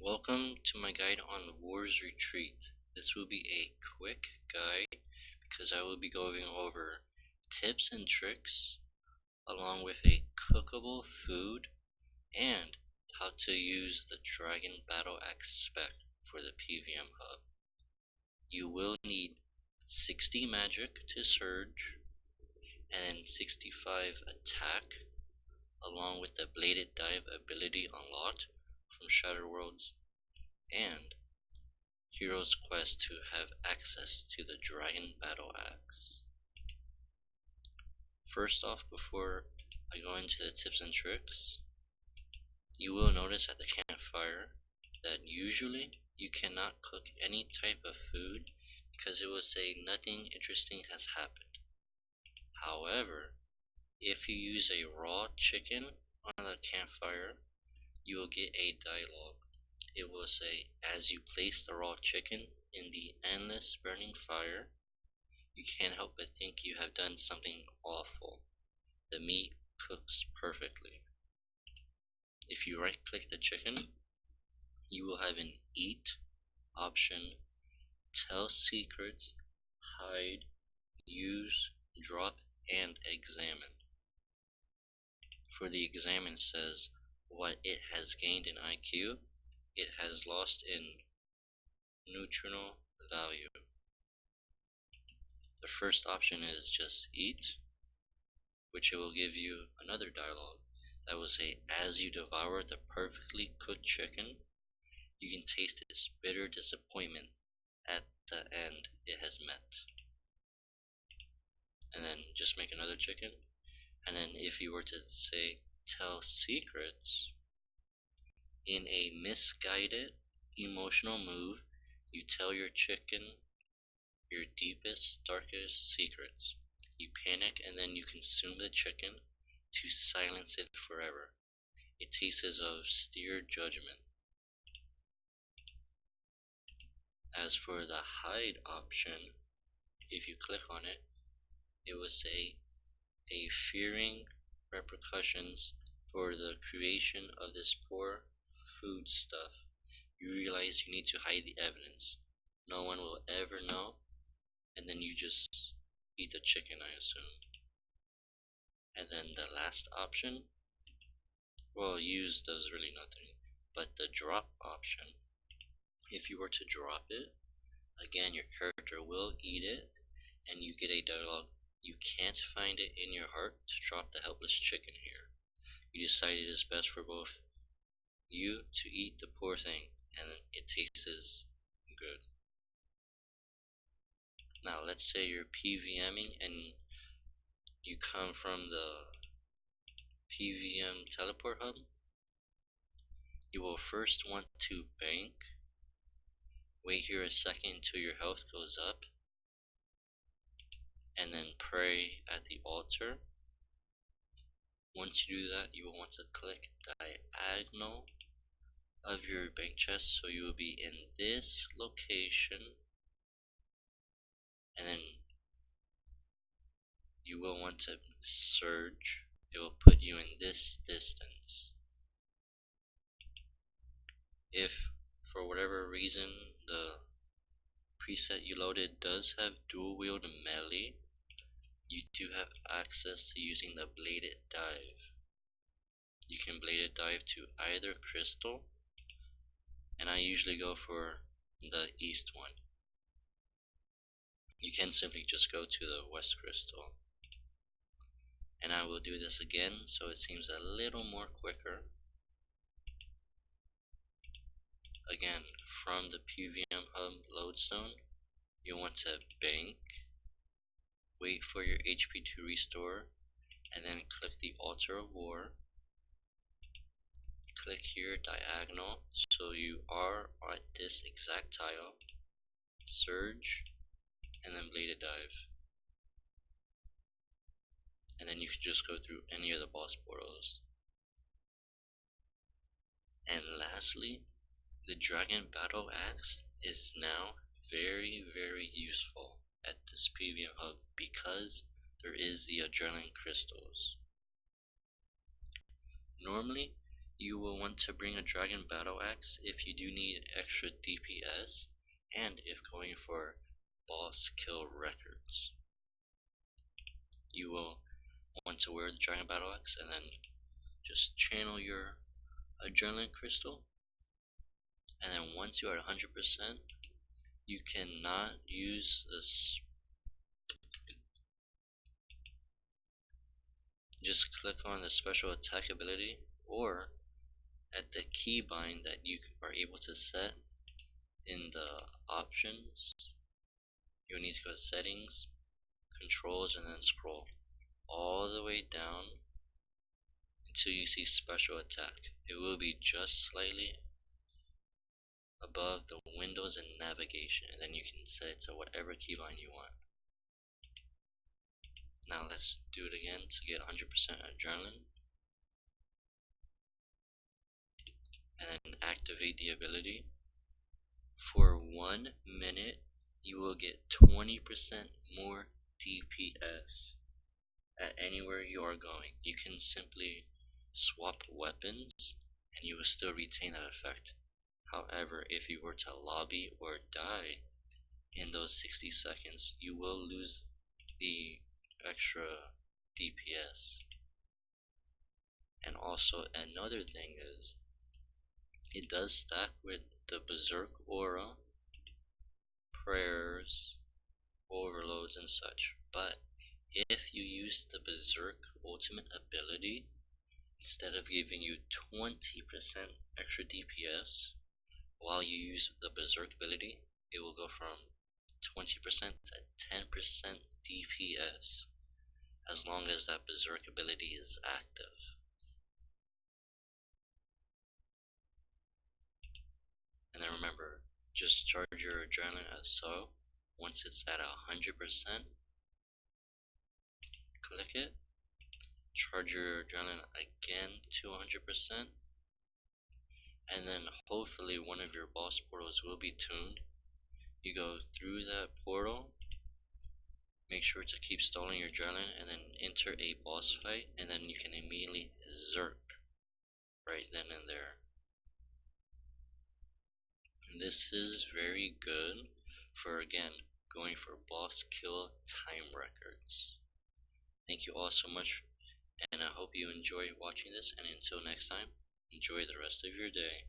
Welcome to my guide on War's Retreat. This will be a quick guide because I will be going over tips and tricks along with a cookable food and how to use the Dragon Battleaxe spec for the PVM hub. You will need 60 magic to surge and 65 attack along with the bladed dive ability unlocked from Shattered Worlds and Hero's Quest to have access to the Dragon Battleaxe. First off, before I go into the tips and tricks, you will notice at the campfire that usually you cannot cook any type of food because it will say nothing interesting has happened. However, if you use a raw chicken on the campfire, you will get a dialogue. It will say, as you place the raw chicken in the endless burning fire, you can't help but think you have done something awful. The meat cooks perfectly. If you right click the chicken, you will have an eat option, tell secrets, hide, use, drop, and examine. For the examine says what it has gained in IQ, it has lost in nutritional value. The first option is just eat, which it will give you another dialogue that will say, as you devour the perfectly cooked chicken, you can taste its bitter disappointment at the end it has met. And then just make another chicken. And then if you were to say, tell secrets, in a misguided emotional move, you tell your chicken your deepest, darkest secrets. You panic and then you consume the chicken to silence it forever. It tastes of steered judgment. As for the hide option, if you click on it, it will say a fearing repercussions for the creation of this poor food stuff. You realize you need to hide the evidence. No one will ever know, and then you just eat the chicken, I assume. And then the last option, well, use does really nothing, but the drop option, if you were to drop it, again your character will eat it, and you get a dialogue. You can't find it in your heart to drop the helpless chicken here. You decided it is best for both you to eat the poor thing, and it tastes good. Now let's say you're PVMing and you come from the PVM teleport hub. You will first want to bank, wait here a second until your health goes up, and then pray at the altar. Once you do that, you will want to click diagonal of your bank chest, so you will be in this location, and then you will want to surge. It will put you in this distance. If for whatever reason the preset you loaded does have dual wield and melee, you do have access to using the bladed dive. You can bladed dive to either crystal, and I usually go for the east one. You can simply just go to the west crystal, and I will do this again so it seems a little more quicker. Again, from the PVM hub lodestone, you'll want to bank, wait for your HP to restore, and then click the altar of war. Click here diagonal so you are at this exact tile, surge, and then bladed dive. And then you can just go through any of the boss portals. And lastly, the Dragon Battleaxe is now very useful at this PVM hub because there is the adrenaline crystals. Normally, You will want to bring a dragon battle axe if you do need extra DPS and if going for boss kill records. You will want to wear the dragon battle axe and then just channel your adrenaline crystal, and then once you are at 100%, you cannot use this. Just click on the special attack ability or at the keybind that you are able to set in the options. You'll need to go to settings, controls, and then scroll all the way down until you see special attack. It will be just slightly above the windows and navigation, and then you can set it to whatever keybind you want. Now let's do it again to get 100% adrenaline, and then activate the ability. For 1 minute you will get 20% more DPS at anywhere you are going. You can simply swap weapons and you will still retain that effect. However, if you were to lobby or die in those 60 seconds, you will lose the extra DPS. And also another thing is, it does stack with the Berserk Aura, Prayers, Overloads, and such. But if you use the Berserk ultimate ability, instead of giving you 20% extra DPS, while you use the Berserk ability, it will go from 20% to 10% DPS, as long as that Berserk ability is active. And then remember, just charge your adrenaline as so. Once it's at 100%, click it, charge your adrenaline again to 100%, and then hopefully one of your boss portals will be tuned. You go through that portal, make sure to keep stalling your adrenaline, and then enter a boss fight, and then you can immediately zerk right then and there. And this is very good for, again, going for boss kill time records. Thank you all so much, and I hope you enjoy watching this, and until next time, enjoy the rest of your day.